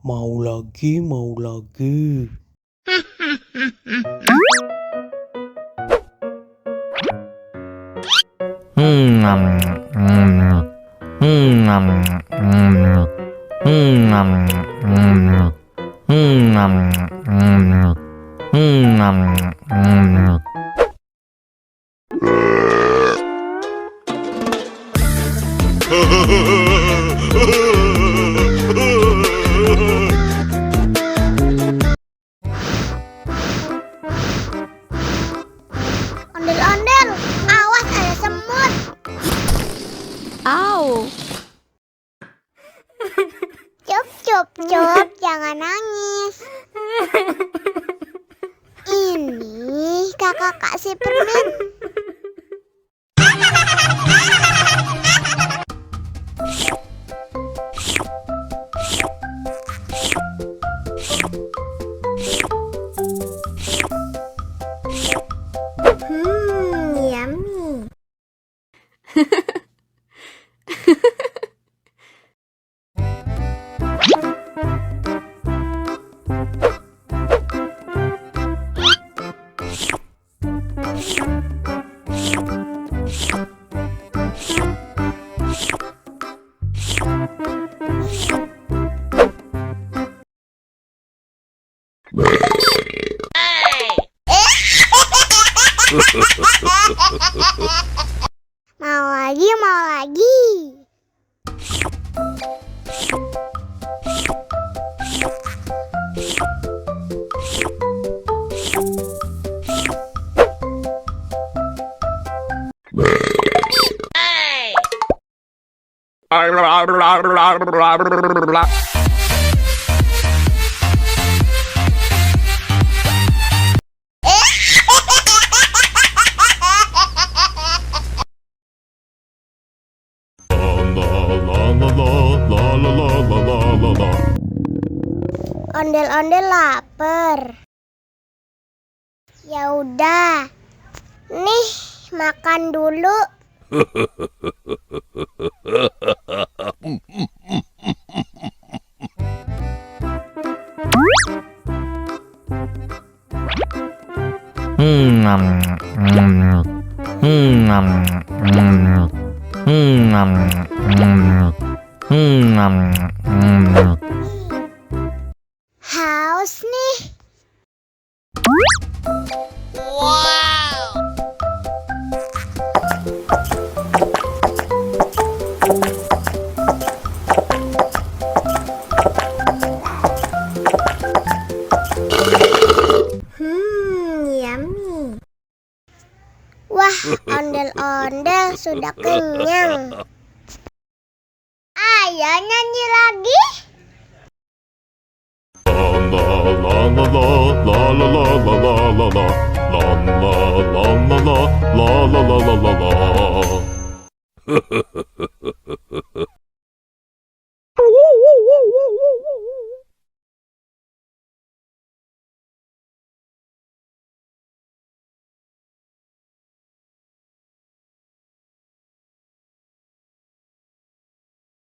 Mau lagi, mau lagi. Ondel-ondel, awas ada semut. Au. Cup, cup, cup, jangan nangis. Ini kakak kasih permen. Yummy. Mau lagi, mau lagi. Ondel-ondel lapar. Ya udah. Nih, makan dulu. Haus nih. Yummy. Wah, ondel-ondel sudah kenyang. Ayo nyanyi lagi. La la la la la la la la la la la la